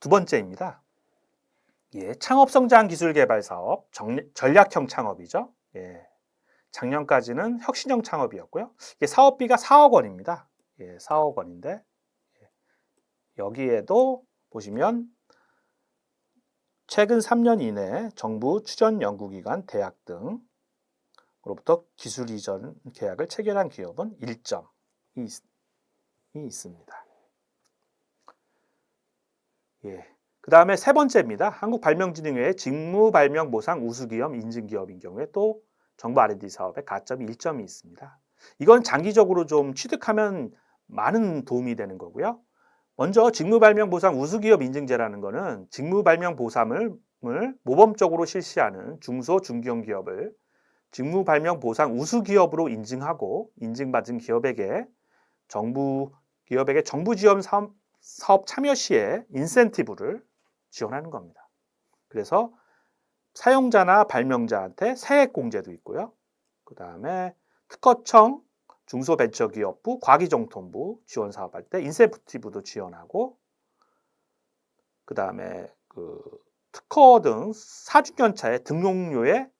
두 번째입니다. 예, 창업성장기술개발사업, 전략형 창업이죠. 예, 작년까지는 혁신형 창업이었고요. 이게 사업비가 4억 원입니다. 예, 4억 원인데 여기에도 보시면 최근 3년 이내 정부 추전 연구기관, 대학 등으로부터 기술 이전 계약을 체결한 기업은 1점이 있습니다. 예. 그 다음에 세 번째입니다. 한국발명진흥회의 직무발명보상 우수기업 인증기업인 경우에 또 정부 R&D 사업에 가점이 1점이 있습니다. 이건 장기적으로 좀 취득하면 많은 도움이 되는 거고요. 먼저 직무발명보상 우수기업 인증제라는 거는 직무발명보상을 모범적으로 실시하는 중소, 중견 기업을 직무발명보상 우수기업으로 인증하고 인증받은 기업에게 정부 지원 사업 참여 시에 인센티브를 지원하는 겁니다. 그래서 사용자나 발명자한테 세액공제도 있고요. 그 다음에 특허청, 중소벤처기업부, 과기정통부 지원 사업할 때 인센티브도 지원하고, 그 다음에 특허 등 4주년 차에 등록료에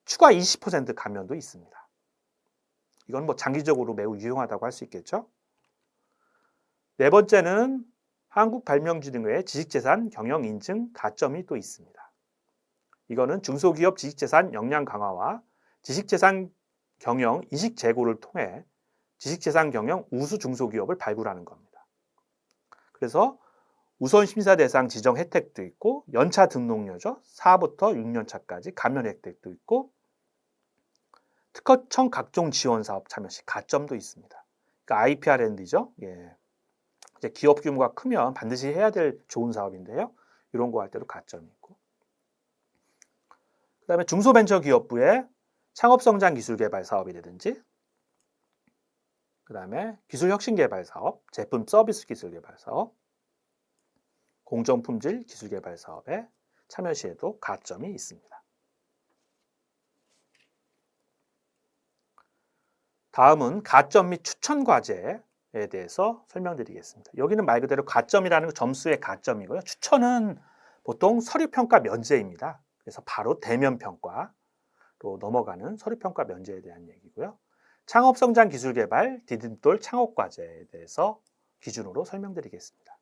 추가 20% 감면도 있습니다. 이건 뭐 장기적으로 매우 유용하다고 할 수 있겠죠. 네 번째는 한국발명진흥회의 지식재산 경영 인증 가점이 또 있습니다. 이거는 중소기업 지식재산 역량 강화와 지식재산 경영 인식 제고를 통해 지식재산 경영 우수 중소기업을 발굴하는 겁니다. 그래서 우선 심사 대상 지정 혜택도 있고 연차 등록료죠. 4부터 6년 차까지 감면 혜택도 있고 특허청 각종 지원 사업 참여 시 가점도 있습니다. 그러니까 IPR&D죠. 예. 이제 기업 규모가 크면 반드시 해야 될 좋은 사업인데요. 이런 거 할 때도 가점이 있고. 그 다음에 중소벤처기업부의 창업성장기술개발 사업이라든지, 그 다음에 기술혁신개발 사업, 제품 서비스 기술개발 사업, 공정품질 기술개발 사업에 참여 시에도 가점이 있습니다. 다음은 가점 및 추천 과제에 대해서 설명드리겠습니다. 여기는 말 그대로 가점이라는 건 점수의 가점이고요. 추천은 보통 서류평가 면제입니다. 그래서 바로 대면평가로 넘어가는 서류평가 면제에 대한 얘기고요. 창업성장기술개발 디딤돌 창업과제에 대해서 기준으로 설명드리겠습니다.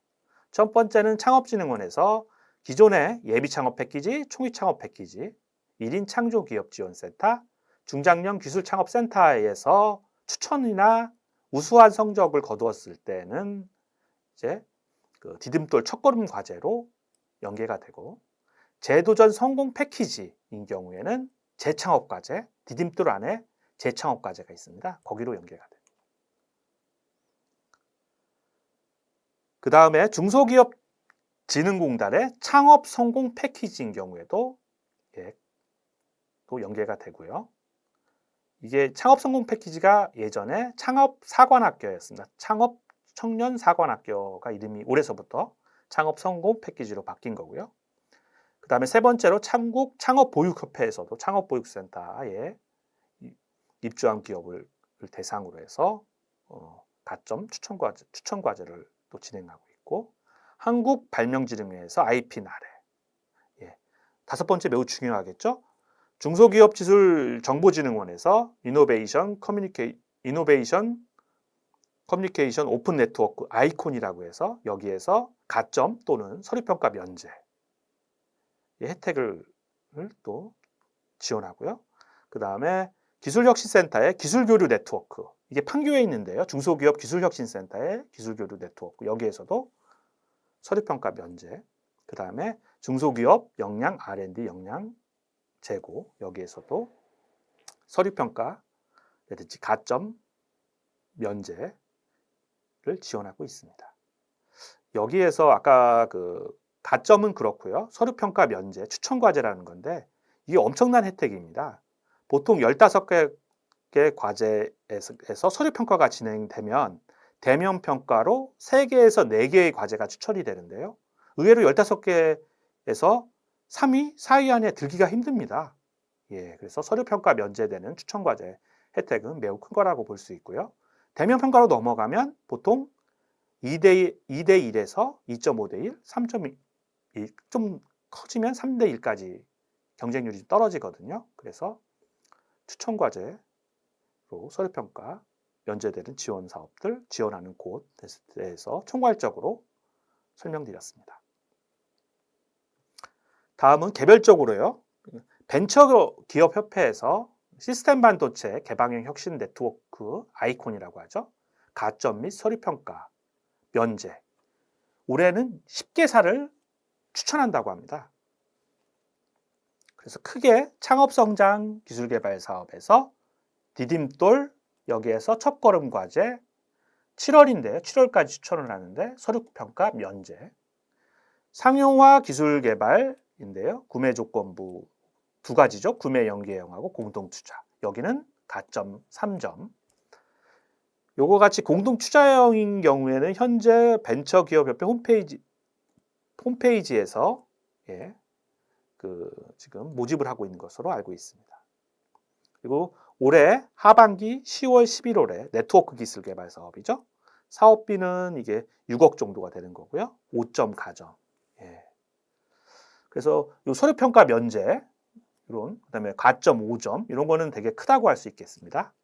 첫 번째는 창업진흥원에서 기존의 예비창업 패키지, 총익창업 패키지, 1인 창조기업지원센터, 중장년 기술창업센터에서 추천이나 우수한 성적을 거두었을 때는 이제 디딤돌 첫걸음 과제로 연계가 되고, 재도전 성공 패키지인 경우에는 재창업 과제, 디딤돌 안에 재창업 과제가 있습니다. 거기로 연계가 됩니다. 그 다음에 중소기업진흥공단의 창업 성공 패키지인 경우에도 또 연계가 되고요. 이게 창업 성공 패키지가 예전에 창업 사관학교였습니다. 창업 청년 사관학교가 이름이 올해서부터 창업 성공 패키지로 바뀐 거고요. 그 다음에 세 번째로 창업보육협회에서도 창업보육센터에 입주한 기업을 대상으로 해서 가점 추천 과제를 또 진행하고 있고, 한국발명진흥회에서 IP 나래, 다섯 번째 매우 중요하겠죠. 중소기업지술정보진흥원에서 이노베이션 커뮤니케이션 오픈 네트워크 아이콘이라고 해서 여기에서 가점 또는 서류평가 면제 혜택을 또 지원하고요. 그 다음에 기술혁신센터의 기술교류 네트워크, 이게 판교에 있는데요. 중소기업 기술혁신센터의 기술교류 네트워크, 여기에서도 서류평가 면제, 그 다음에 중소기업 역량 R&D 역량 제고, 여기에서도 서류평가라든지 가점 면제를 지원하고 있습니다. 여기에서 아까 가점은 그렇고요. 서류평가 면제, 추천과제라는 건데 이게 엄청난 혜택입니다. 보통 15개 과제에서 서류평가가 진행되면 대면평가로 3개에서 4개의 과제가 추천이 되는데요. 의외로 15개에서 3위, 4위 안에 들기가 힘듭니다. 그래서 서류평가 면제되는 추천과제 혜택은 매우 큰 거라고 볼 수 있고요. 대면평가로 넘어가면 보통 2대 1에서 2.5대 1, 좀 커지면 3대 1까지 경쟁률이 좀 떨어지거든요. 그래서 추천 과제로 서류평가 면제되는 지원 사업들, 지원하는 곳에 대해서 총괄적으로 설명드렸습니다. 다음은 개별적으로요. 벤처기업협회에서 시스템 반도체 개방형 혁신 네트워크 아이콘이라고 하죠. 가점 및 서류평가, 면제. 올해는 10개사를 추천한다고 합니다. 그래서 크게 창업성장 기술개발 사업에서 디딤돌, 여기에서 첫걸음 과제 7월인데요. 7월까지 추천을 하는데 서류평가 면제. 상용화 기술개발인데요. 구매조건부 두 가지죠. 구매 연계형하고 공동투자. 여기는 가점 3점. 요거 같이 공동투자형인 경우에는 현재 벤처기업협회 홈페이지에서 지금 모집을 하고 있는 것으로 알고 있습니다. 그리고 올해 하반기 10월, 11월에 네트워크 기술 개발 사업이죠. 사업비는 이게 6억 정도가 되는 거고요. 5점 가점. 그래서 요 서류평가 면제, 그다음에 가점 5점, 이런 거는 되게 크다고 할 수 있겠습니다.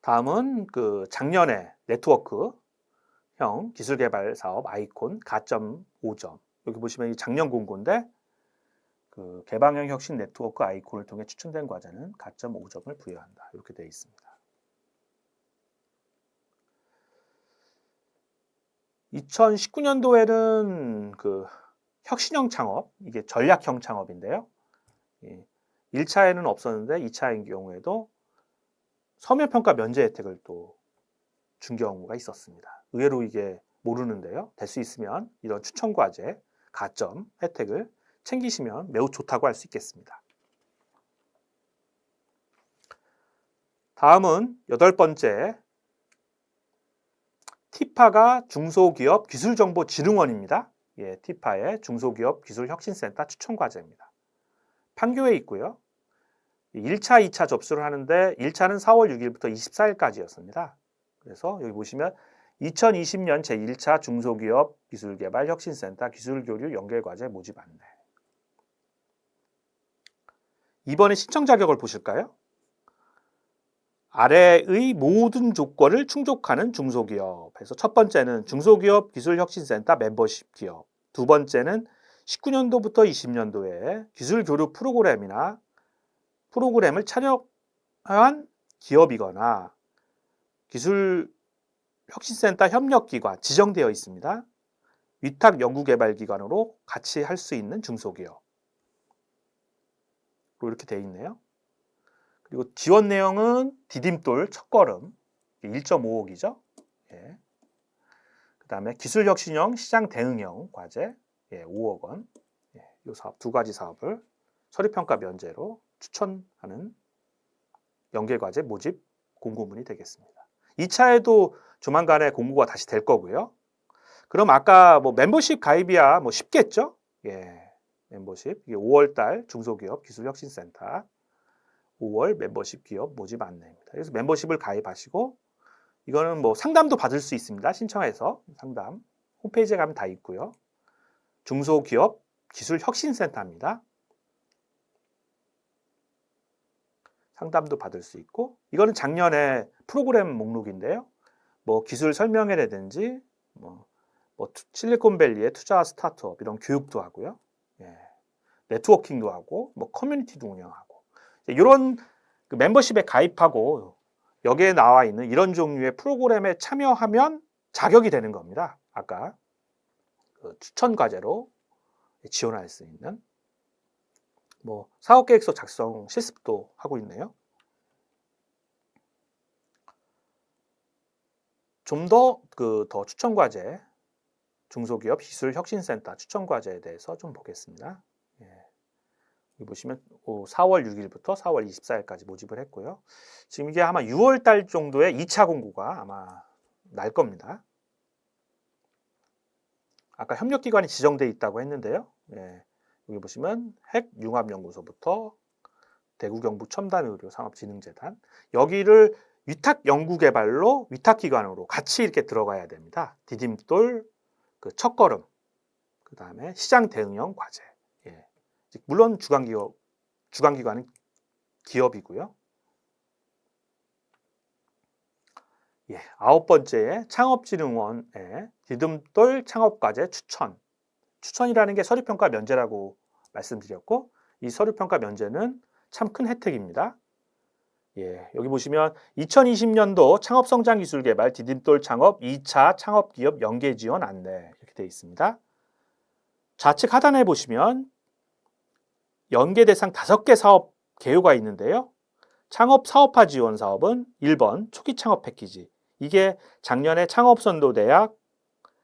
다음은 작년에 네트워크형 기술개발 사업 아이콘 가점 5점. 여기 보시면 이 작년 공고인데 개방형 혁신 네트워크 아이콘을 통해 추천된 과제는 가점 5점을 부여한다. 이렇게 되어 있습니다. 2019년도에는 혁신형 창업, 이게 전략형 창업인데요. 1차에는 없었는데 2차인 경우에도 서면평가 면제 혜택을 또 준 경우가 있었습니다. 의외로 이게 모르는데요. 될 수 있으면 이런 추천 과제, 가점 혜택을 챙기시면 매우 좋다고 할 수 있겠습니다. 다음은 8번째, 티파가 중소기업 기술정보진흥원입니다. 티파의 중소기업 기술혁신센터 추천과제입니다. 판교에 있고요. 1차, 2차 접수를 하는데 1차는 4월 6일부터 24일까지였습니다. 그래서 여기 보시면 2020년 제1차 중소기업 기술개발 혁신센터 기술교류 연결과제 모집 안내. 이번에 신청 자격을 보실까요? 아래의 모든 조건을 충족하는 중소기업에서 첫 번째는 중소기업 기술혁신센터 멤버십 기업, 두 번째는 19년도부터 20년도에 기술교류 프로그램을 참여한 기업이거나 기술혁신센터 협력기관 지정되어 있습니다. 위탁 연구개발기관으로 같이 할 수 있는 중소기업. 이렇게 되어 있네요. 그리고 지원 내용은 디딤돌 첫걸음 1.5억이죠. 그 다음에 기술혁신형 시장 대응형 과제 5억 원. 이 사업 두 가지 사업을 서류평가 면제로 추천하는 연계과제 모집 공고문이 되겠습니다. 2차에도 조만간에 공고가 다시 될 거고요. 그럼 아까 멤버십 가입이야 쉽겠죠? 멤버십. 이게 5월달 중소기업 기술혁신센터 5월 멤버십 기업 모집 안내입니다. 그래서 멤버십을 가입하시고 이거는 상담도 받을 수 있습니다. 신청해서 상담 홈페이지에 가면 다 있고요. 중소기업 기술혁신센터입니다. 상담도 받을 수 있고 이거는 작년에 프로그램 목록인데요. 기술 설명회라든지 실리콘밸리의 투자 스타트업 이런 교육도 하고요. 네트워킹도 하고 커뮤니티도 운영하고 이런 멤버십에 가입하고 여기에 나와 있는 이런 종류의 프로그램에 참여하면 자격이 되는 겁니다. 아까 추천 과제로 지원할 수 있는 사업계획서 작성 실습도 하고 있네요. 좀 더 추천 과제 중소기업 기술혁신센터 추천 과제에 대해서 좀 보겠습니다. 여기 보시면 4월 6일부터 4월 24일까지 모집을 했고요. 지금 이게 아마 6월 달 정도에 2차 공고가 아마 날 겁니다. 아까 협력기관이 지정돼 있다고 했는데요. 여기 보시면 핵융합연구소부터 대구경북 첨단의료산업진흥재단 여기를 위탁 연구개발로 위탁기관으로 같이 이렇게 들어가야 됩니다. 디딤돌 그 첫걸음, 그 다음에 시장 대응형 과제. 예. 물론 주관기관은 기업이고요. 예, 9번째에 창업진흥원의 디딤돌 창업과제 추천. 추천이라는 게 서류평가 면제라고 말씀드렸고, 이 서류평가 면제는 참 큰 혜택입니다. 예, 여기 보시면 2020년도 창업성장기술개발 디딤돌 창업 2차 창업기업 연계지원 안내 이렇게 되어 있습니다. 좌측 하단에 보시면 연계 대상 5개 사업 개요가 있는데요. 창업 사업화 지원 사업은 1번 초기 창업 패키지. 이게 작년에 창업선도대학,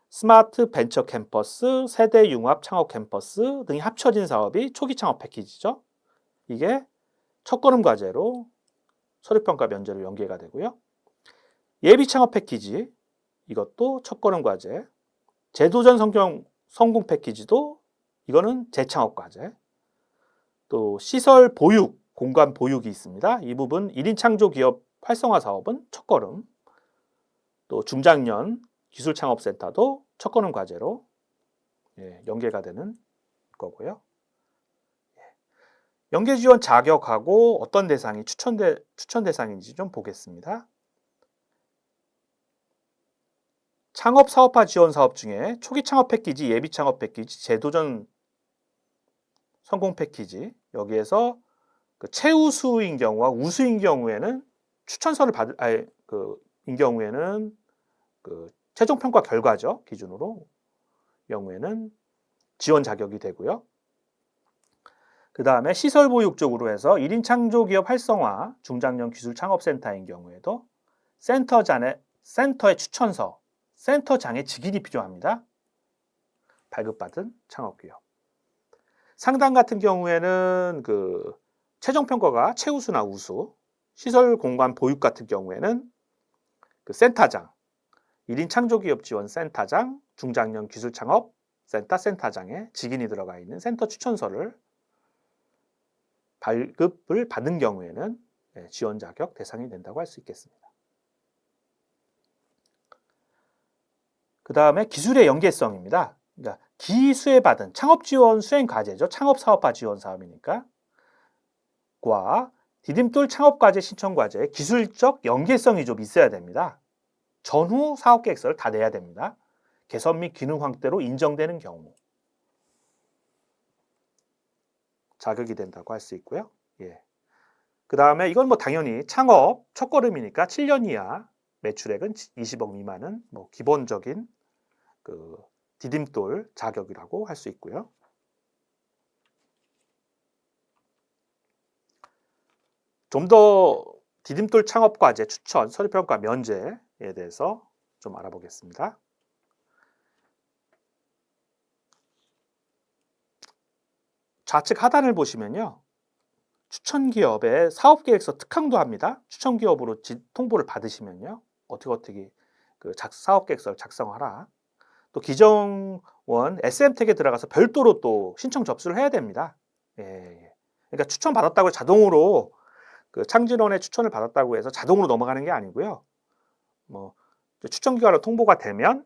스마트 벤처 캠퍼스, 세대 융합 창업 캠퍼스 등이 합쳐진 사업이 초기 창업 패키지죠. 이게 첫걸음 과제로 서류평가 면제로 연계가 되고요. 예비 창업 패키지, 이것도 첫걸음 과제. 재도전 성공 패키지도 이거는 재창업 과제. 또 시설 보육, 공간 보육이 있습니다. 이 부분 1인 창조 기업 활성화 사업은 첫걸음. 또 중장년 기술창업센터도 첫걸음 과제로 연계가 되는 거고요. 연계 지원 자격하고 어떤 대상이 추천 대상인지 좀 보겠습니다. 창업 사업화 지원 사업 중에 초기 창업 패키지, 예비 창업 패키지, 재도전 성공 패키지, 여기에서 그 최우수인 경우와 우수인 경우에는 추천서를 인 경우에는 그 최종 평가 결과죠, 기준으로 경우에는 지원 자격이 되고요. 그 다음에 시설 보육 쪽으로 해서 1인 창조기업 활성화 중장년 기술창업센터인 경우에도 센터의 추천서, 센터장의 직인이 필요합니다. 발급받은 창업기업. 상담 같은 경우에는 그 최종 평가가 최우수나 우수, 시설 공간 보육 같은 경우에는 그 센터장, 1인 창조기업 지원 센터장, 중장년 기술창업 센터장에 직인이 들어가 있는 센터 추천서를 발급을 받은 경우에는 지원 자격 대상이 된다고 할 수 있겠습니다. 그 다음에 기술의 연계성입니다. 그러니까 기수혜 받은 창업 지원 수행 과제죠. 창업 사업화 지원 사업이니까. 과 디딤돌 창업 과제 신청 과제의 기술적 연계성이 좀 있어야 됩니다. 전후 사업 계획서를 다 내야 됩니다. 개선 및 기능 확대로 인정되는 경우 자격이 된다고 할 수 있고요. 예. 그 다음에 이건 뭐 당연히 창업 첫걸음이니까 7년 이하 매출액은 20억 미만은 뭐 기본적인 그 디딤돌 자격이라고 할 수 있고요. 좀 더 디딤돌 창업 과제 추천 서류평가 면제에 대해서 좀 알아보겠습니다. 좌측 하단을 보시면요. 추천 기업의 사업 계획서 특강도 합니다. 추천 기업으로 통보를 받으시면요. 어떻게 그 사업 계획서를 작성하라. 또 기정원 SM택에 들어가서 별도로 또 신청 접수를 해야 됩니다. 예. 그러니까 추천 받았다고 자동으로 그 창진원의 추천을 받았다고 해서 자동으로 넘어가는 게 아니고요. 뭐 추천 기관으로 통보가 되면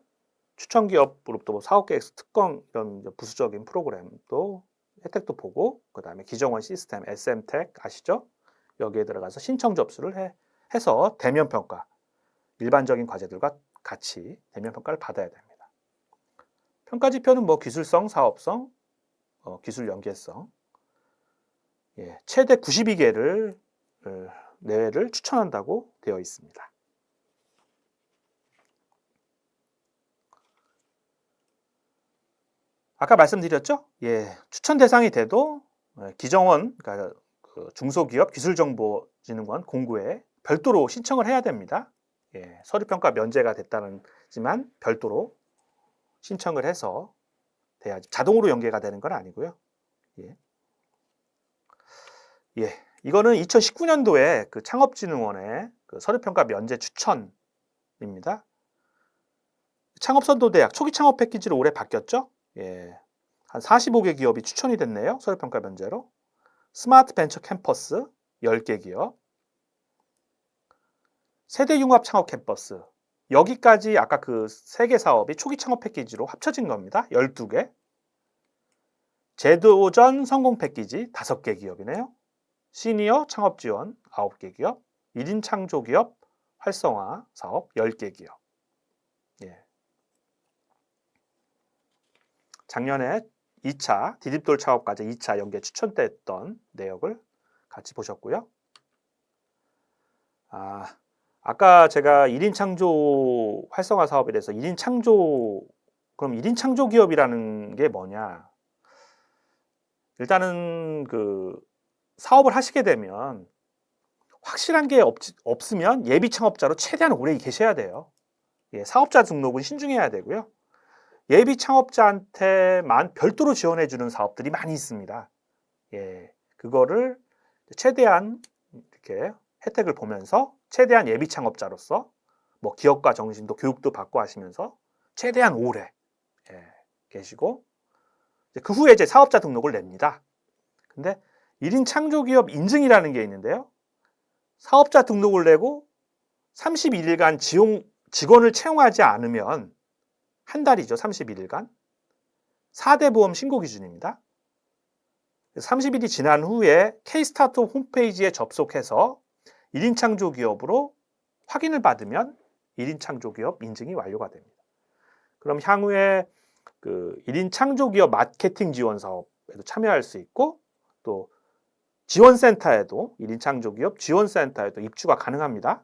추천 기업으로부터 사업 계획서 특강 이런 부수적인 프로그램도 혜택도 보고 그다음에 기정원 시스템 SM택 아시죠? 여기에 들어가서 신청 접수를 해서 대면 평가 일반적인 과제들과 같이 대면 평가를 받아야 됩니다. 평가 지표는 뭐 기술성, 사업성, 기술 연계성, 최대 92개를 내외를 추천한다고 되어 있습니다. 아까 말씀드렸죠? 추천 대상이 돼도 기정원, 그러니까 중소기업 기술정보진흥원 공고에 별도로 신청을 해야 됩니다. 서류평가 면제가 됐다지만 별도로 신청을 해서 돼야지 자동으로 연계가 되는 건 아니고요. 이거는 2019년도에 그 창업진흥원의 그 서류평가 면제 추천입니다. 창업선도대학 초기 창업 패키지로 올해 바뀌었죠? 한 45개 기업이 추천이 됐네요. 서류평가 면제로. 스마트 벤처 캠퍼스 10개 기업. 세대 융합 창업 캠퍼스. 여기까지 아까 그 3개 사업이 초기 창업 패키지로 합쳐진 겁니다. 12개. 제도전 성공 패키지 5개 기업이네요. 시니어 창업 지원 9개 기업. 1인 창조 기업 활성화 사업 10개 기업. 예. 작년에 2차 디딤돌 창업과제 2차 연계 추천됐던 내역을 같이 보셨고요. 아까 제가 1인 창조 활성화 사업에 대해서 1인 창조, 그럼 1인 창조 기업이라는 게 뭐냐? 일단은 그 사업을 하시게 되면 확실한 게 없으면 예비 창업자로 최대한 오래 계셔야 돼요. 예, 사업자 등록은 신중해야 되고요. 예비 창업자한테만 별도로 지원해 주는 사업들이 많이 있습니다. 예, 그거를 최대한 이렇게 혜택을 보면서 최대한 예비 창업자로서 뭐 기업가 정신도 교육도 받고 하시면서 최대한 오래 계시고 그 후에 이제 사업자 등록을 냅니다. 근데 1인 창조기업 인증이라는 게 있는데요. 사업자 등록을 내고 31일간 직원을 채용하지 않으면 한 달이죠. 31일간. 4대 보험 신고 기준입니다. 30일이 지난 후에 K스타트 홈페이지에 접속해서 1인 창조기업으로 확인을 받으면 1인 창조기업 인증이 완료가 됩니다. 그럼 향후에 그 1인 창조기업 마케팅 지원 사업에도 참여할 수 있고 또 지원센터에도 1인 창조기업 지원센터에도 입주가 가능합니다.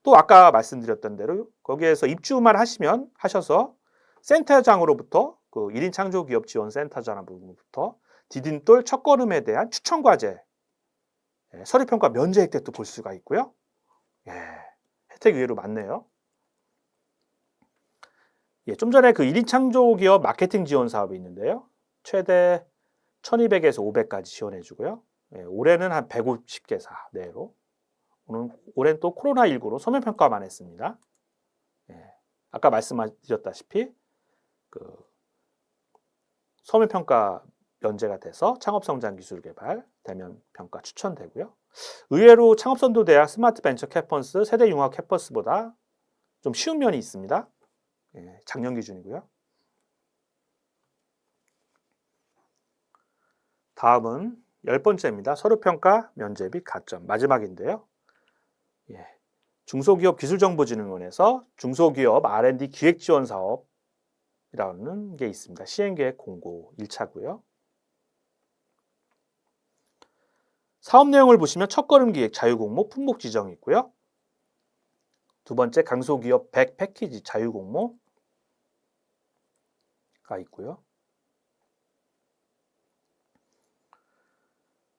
또 아까 말씀드렸던 대로 거기에서 입주만 하셔서 센터장으로부터 그 1인 창조기업 지원센터장으로부터 디딤돌 첫걸음에 대한 추천과제 서류평가 면제 혜택도 볼 수가 있고요. 예, 혜택 의외로 많네요. 예, 좀 전에 그 1인 창조기업 마케팅 지원 사업이 있는데요. 최대 1200에서 500까지 지원해 주고요. 예, 올해는 한 150개사 내로. 올해는 또 코로나19로 서면평가만 했습니다. 예, 아까 말씀드렸다시피 그 서면평가 면제가 돼서 창업성장기술개발 대면 평가 추천되고요. 의외로 창업선도대학 스마트벤처 캠퍼스 세대 융합 캠퍼스보다 좀 쉬운 면이 있습니다. 예, 작년 기준이고요. 다음은 10번째입니다. 서류평가 면제 및 가점 마지막인데요. 예, 중소기업 기술정보진흥원에서 중소기업 R&D 기획지원 사업이라는 게 있습니다. 시행계획 공고 1차고요. 사업 내용을 보시면 첫걸음 기획 자유공모 품목 지정이 있고요. 두 번째 강소기업 100 패키지 자유공모가 있고요.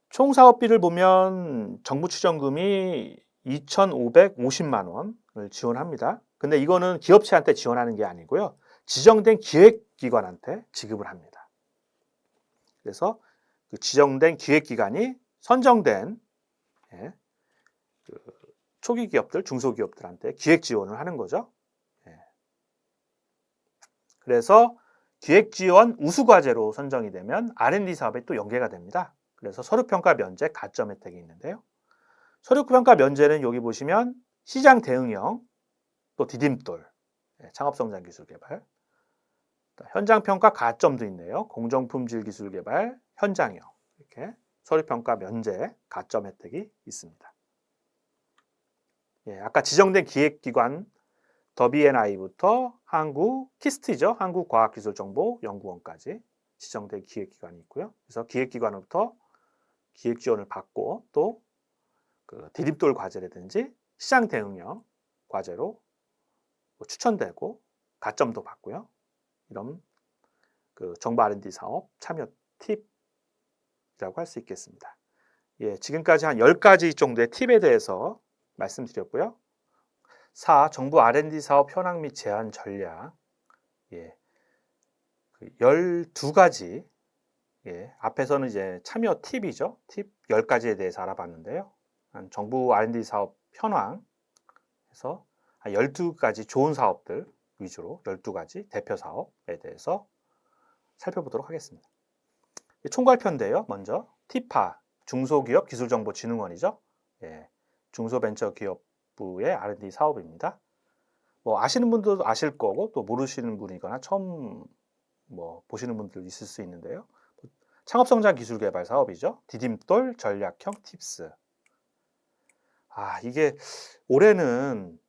총 사업비를 보면 정부 추정금이 2,550만 원을 지원합니다. 근데 이거는 기업체한테 지원하는 게 아니고요. 지정된 기획기관한테 지급을 합니다. 그래서 그 지정된 기획기관이 선정된 그 초기 기업들, 중소기업들한테 기획 지원을 하는 거죠. 그래서 기획 지원 우수 과제로 선정이 되면 R&D 사업에 또 연계가 됩니다. 그래서 서류평가 면제 가점 혜택이 있는데요. 서류평가 면제는 여기 보시면 시장 대응형, 또 디딤돌, 창업성장 기술개발, 현장평가 가점도 있네요. 공정품질 기술개발, 현장형 이렇게 서류평가 면제 가점 혜택이 있습니다. 예, 아까 지정된 기획기관 더비앤아이부터 한국 키스트죠. 한국과학기술정보연구원까지 지정된 기획기관이 있고요. 그래서 기획기관으로부터 기획 지원을 받고 또 그 디딤돌 과제라든지 시장 대응형 과제로 추천되고 가점도 받고요. 이런 그 정보 R&D 사업 참여 팁이라고 할 수 있겠습니다. 예, 지금까지 한 10가지 정도의 팁에 대해서 말씀드렸고요. 4. 정부 R&D 사업 현황 및 제한 전략. 예, 12가지. 예, 앞에서는 이제 참여 팁이죠. 팁 10가지에 대해서 알아봤는데요. 정부 R&D 사업 현황에서 12가지 좋은 사업들 위주로 12가지 대표 사업에 대해서 살펴보도록 하겠습니다. 총괄표인데요. 먼저 티파 중소기업 기술정보진흥원이죠. 예, 중소벤처기업 기술기업부의 R&D 사업입니다. 뭐 아시는 분들도 아실 거고 또 모르시는 분이거나 처음 뭐 보시는 분들 있을 수 있는데요. 창업성장 기술개발 사업이죠. 디딤돌 전략형 팁스. 이게 올해는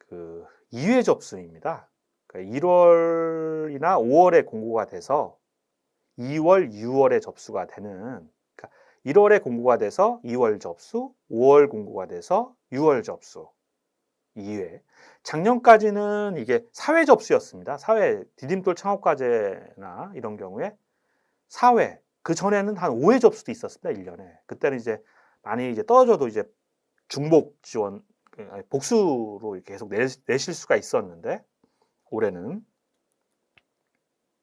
그 2회 접수입니다. 그러니까 1월이나 5월에 공고가 돼서 2월, 6월에 접수가 되는, 그러니까 1월에 공고가 돼서 2월 접수, 5월 공고가 돼서 6월 접수 2회. 작년까지는 이게 4회 접수였습니다. 4회 디딤돌 창업과제나 이런 경우에 4회. 그 전에는 한 5회 접수도 있었습니다. 1년에. 그때는 이제 많이 이제 떨어져도 이제 중복 지원, 복수로 계속 내실 수가 있었는데 올해는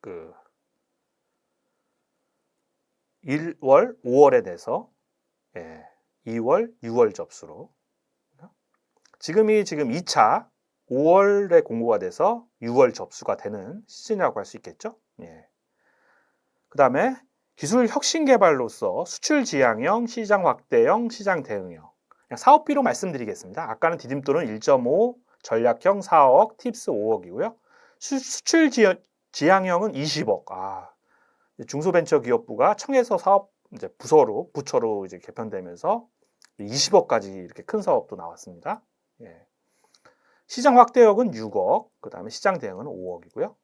그 1월, 5월에 돼서 2월, 6월 접수로 지금 2차 5월에 공고가 돼서 6월 접수가 되는 시즌이라고 할 수 있겠죠. 그 다음에 기술 혁신 개발로서 수출 지향형, 시장 확대형, 시장 대응형. 그냥 사업비로 말씀드리겠습니다. 아까는 디딤돌은 1.5, 전략형 4억, 팁스 5억이고요. 수출 지향형은 20억. 중소벤처기업부가 청에서 사업 이제 부처로 이제 개편되면서 20억까지 이렇게 큰 사업도 나왔습니다. 시장 확대역은 6억, 그 다음에 시장 대응은 5억이고요.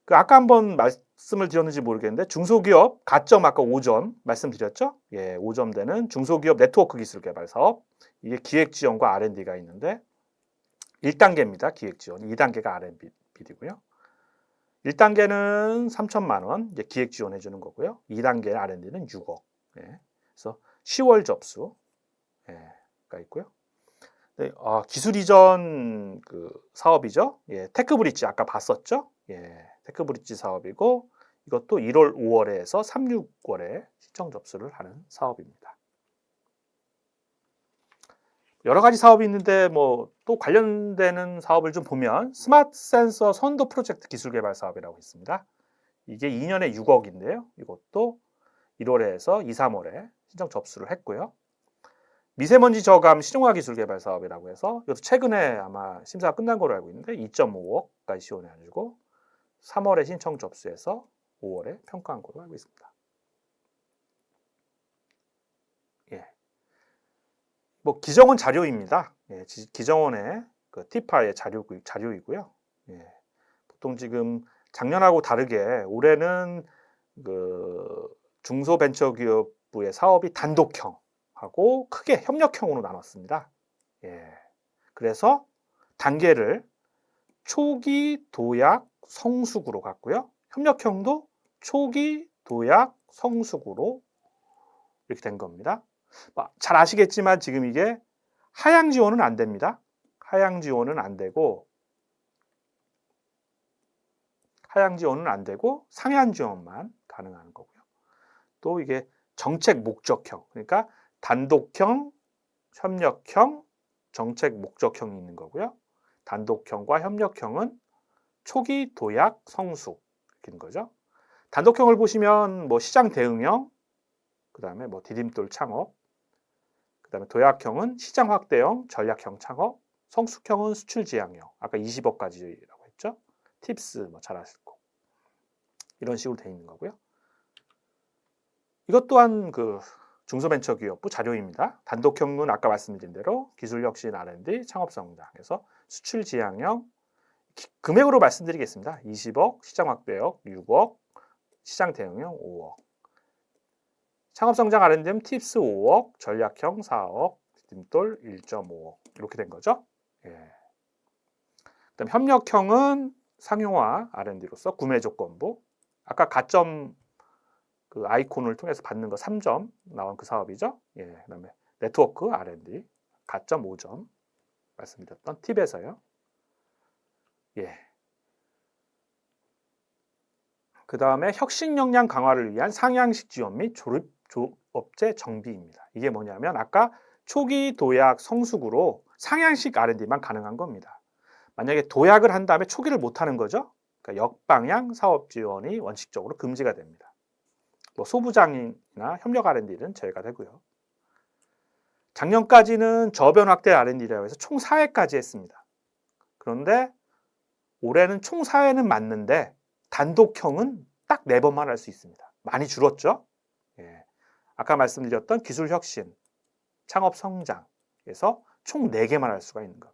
아까 한번 말씀을 드렸는지 모르겠는데 중소기업 가점 아까 5점 말씀드렸죠? 5점 되는 중소기업 네트워크 기술 개발 사업. 이게 기획 지원과 R&D가 있는데 1단계입니다. 기획 지원. 2단계가 R&D고요. 1단계는 3천만 원 이제 기획 지원해 주는 거고요. 2단계 R&D는 6억. 그래서 10월 접수가 있고요. 기술 이전 그 사업이죠. 테크브릿지 아까 봤었죠. 테크브릿지 사업이고 이것도 1월, 5월에서 3, 6월에 신청 접수를 하는 사업입니다. 여러 가지 사업이 있는데 뭐 또 관련되는 사업을 좀 보면 스마트 센서 선도 프로젝트 기술 개발 사업이라고 있습니다. 이게 2년에 6억인데요. 이것도 1월에서 2, 3월에 신청 접수를 했고요. 미세먼지 저감 실용화 기술 개발 사업이라고 해서 이것도 최근에 아마 심사가 끝난 걸로 알고 있는데 2.5억까지 지원해가지고 3월에 신청 접수해서 5월에 평가한 걸로 알고 있습니다. 뭐 기정원 자료입니다. 기정원의 그 티파의 자료이고요. 보통 지금 작년하고 다르게 올해는 그 중소벤처기업부의 사업이 단독형하고 크게 협력형으로 나눴습니다. 그래서 단계를 초기, 도약, 성숙으로 갔고요. 협력형도 초기, 도약, 성숙으로 이렇게 된 겁니다. 잘 아시겠지만 지금 이게 하향 지원은 안 됩니다. 하향 지원은 안 되고 상향 지원만 가능한 거고요. 또 이게 정책 목적형, 그러니까 단독형, 협력형, 정책 목적형이 있는 거고요. 단독형과 협력형은 초기, 도약, 성숙 이렇게 있는 거죠. 단독형을 보시면 뭐 시장 대응형, 그 다음에 뭐 디딤돌 창업, 그 다음에 도약형은 시장 확대형, 전략형 창업, 성숙형은 수출 지향형, 아까 20억까지라고 했죠. 팁스 뭐 잘 아실 거고 이런 식으로 돼 있는 거고요. 이것 또한 그 중소벤처기업부 자료입니다. 단독형은 아까 말씀드린 대로 기술혁신 R&D 창업성장에서 수출 지향형 금액으로 말씀드리겠습니다. 20억, 시장 확대형 6억, 시장 대응형 5억. 창업성장 R&D는 팁스 5억, 전략형 4억, 디딤돌 1.5억 이렇게 된 거죠. 그다음 협력형은 상용화 R&D로서 구매 조건부. 아까 가점 그 아이콘을 통해서 받는 거 3점 나온 그 사업이죠. 그다음에 네트워크 R&D 가점 5점 말씀드렸던 팁에서요. 그 다음에 혁신 역량 강화를 위한 상향식 지원 및 조업체 정비입니다. 이게 뭐냐면 아까 초기 도약 성숙으로 상향식 R&D만 가능한 겁니다. 만약에 도약을 한 다음에 초기를 못 하는 거죠. 그러니까 역방향 사업 지원이 원칙적으로 금지가 됩니다. 뭐 소부장이나 협력 R&D는 제외가 되고요. 작년까지는 저변 확대 R&D라고 해서 총 4회까지 했습니다. 그런데 올해는 총 4회는 맞는데 단독형은 딱 4번만 할 수 있습니다. 많이 줄었죠? 예. 아까 말씀드렸던 기술 혁신, 창업 성장에서 총 4개만 할 수가 있는 것.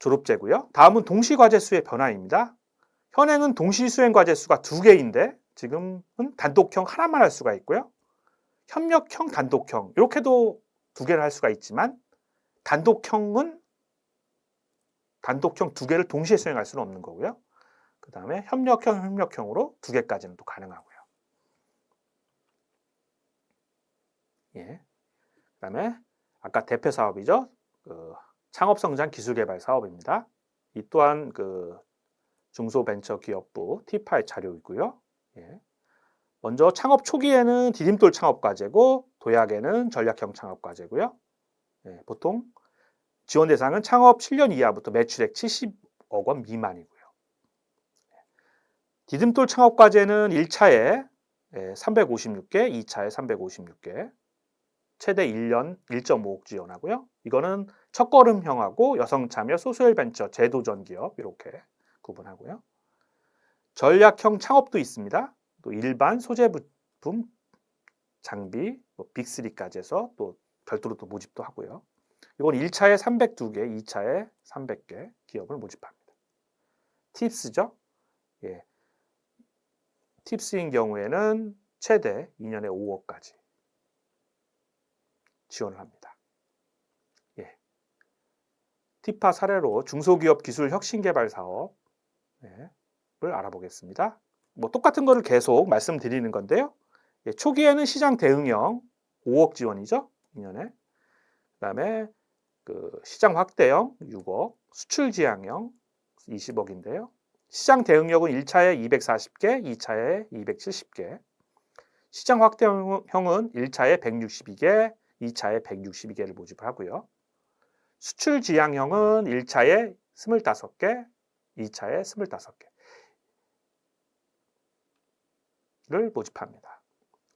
졸업제고요. 다음은 동시과제 수의 변화입니다. 현행은 동시 수행 과제 수가 2개인데 지금은 단독형 하나만 할 수가 있고요. 협력형, 단독형 이렇게도 2개를 할 수가 있지만 단독형은 단독형 2개를 동시에 수행할 수는 없는 거고요. 그 다음에 협력형으로 2개까지는 또 가능하고요. 예. 그 다음에 아까 대표 사업이죠. 창업성장 기술개발 사업입니다. 이 또한 중소벤처기업부 T8 자료이고요. 예. 먼저 창업 초기에는 디딤돌 창업과제고 도약에는 전략형 창업과제고요. 예. 보통 지원 대상은 창업 7년 이하부터 매출액 70억 원 미만이고요. 디딤돌 창업과제는 1차에 356개, 2차에 356개, 최대 1년 1.5억 지원하고요. 이거는 첫걸음형하고 여성참여 소셜벤처 제도전 기업 이렇게 구분하고요. 전략형 창업도 있습니다. 또 일반 소재 부품, 장비, 빅3까지 해서 또 별도로 또 모집도 하고요. 이건 1차에 302개, 2차에 300개 기업을 모집합니다. 팁스죠. 예. 팁스인 경우에는 최대 2년에 5억까지 지원을 합니다. 예. 팁파 사례로 중소기업 기술 혁신 개발 사업을 알아보겠습니다. 똑같은 거를 계속 말씀드리는 건데요. 예, 초기에는 시장 대응형 5억 지원이죠. 2년에. 그다음에 시장 확대형 6억, 수출 지향형 20억인데요. 시장 대응력은 1차에 240개, 2차에 270개. 시장 확대형은 1차에 162개, 2차에 162개를 모집을 하고요. 수출 지향형은 1차에 25개, 2차에 25개를 모집합니다.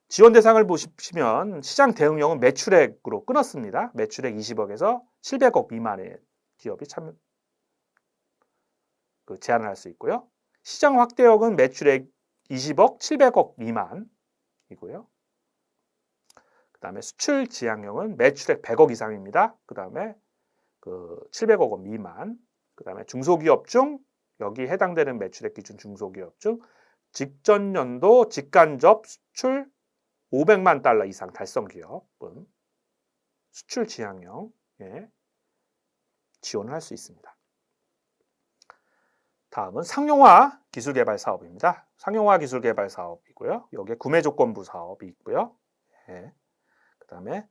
지원 대상을 보시면 시장 대응형은 매출액으로 끊었습니다. 매출액 20억에서 700억 미만의 기업이 제안을 할 수 있고요. 시장 확대형은 매출액 20억, 700억 미만이고요. 그 다음에 수출 지향형은 매출액 100억 이상입니다. 그 다음에 700억 원 미만. 그 다음에 중소기업 중 여기 해당되는 매출액 기준 중소기업 중 직전 연도 직간접 수출 500만 달러 이상 달성 기업은 수출 지향형에 지원을 할 수 있습니다. 다음은 상용화 기술개발 사업입니다. 상용화 기술개발 사업이고요. 여기에 구매조건부 사업이 있고요. 예. 그 다음에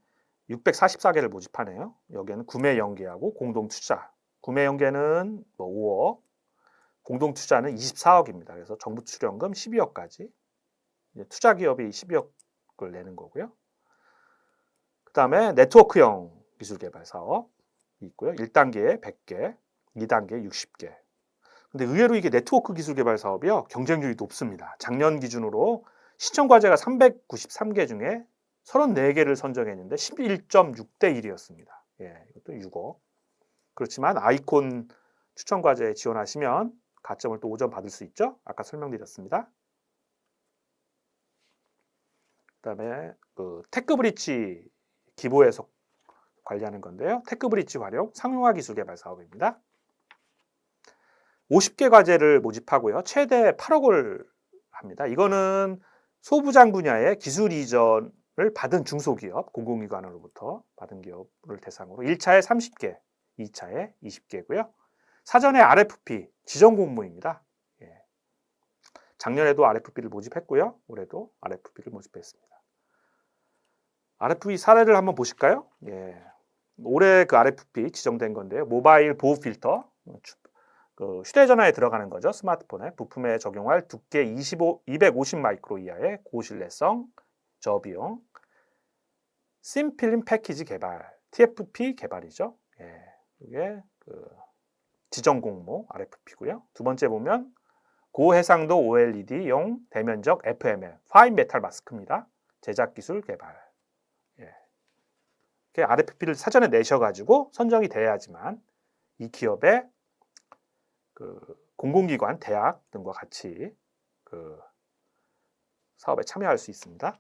644개를 모집하네요. 여기에는 구매 연계하고 공동 투자. 구매 연계는 5억, 공동 투자는 24억입니다. 그래서 정부 출연금 12억까지. 투자 기업이 12억을 내는 거고요. 그 다음에 네트워크형 기술개발 사업이 있고요. 1단계에 100개, 2단계에 60개. 근데 의외로 이게 네트워크 기술개발 사업이요. 경쟁률이 높습니다. 작년 기준으로 신청 과제가 393개 중에 34개를 선정했는데 11.6대 1이었습니다. 예, 이것도 6억. 그렇지만 아이콘 추천 과제에 지원하시면 가점을 또 5점 받을 수 있죠. 아까 설명드렸습니다. 그다음에 테크브릿지 기부해서 관리하는 건데요. 테크브릿지 활용 상용화 기술 개발 사업입니다. 50개 과제를 모집하고요. 최대 8억을 합니다. 이거는 소부장 분야의 기술 이전을 받은 중소기업, 공공기관으로부터 받은 기업을 대상으로 1차에 30개, 2차에 20개고요. 사전에 RFP, 지정 공모입니다. 예. 작년에도 RFP를 모집했고요. 올해도 RFP를 모집했습니다. RFP 사례를 한번 보실까요? 예. 올해 RFP 지정된 건데요. 모바일 보호 필터, 휴대전화에 들어가는 거죠. 스마트폰에 부품에 적용할 두께 250 마이크로 이하의 고신뢰성, 저비용, 심필름 패키지 개발, TFP 개발이죠. 예, 이게 지정 공모 RFP고요. 두 번째 보면 고해상도 OLED용 대면적 FML, 파인 메탈 마스크입니다. 제작 기술 개발. 예. RFP를 사전에 내셔가지고 선정이 돼야지만 이 기업의 그 공공기관, 대학 등과 같이 그 사업에 참여할 수 있습니다.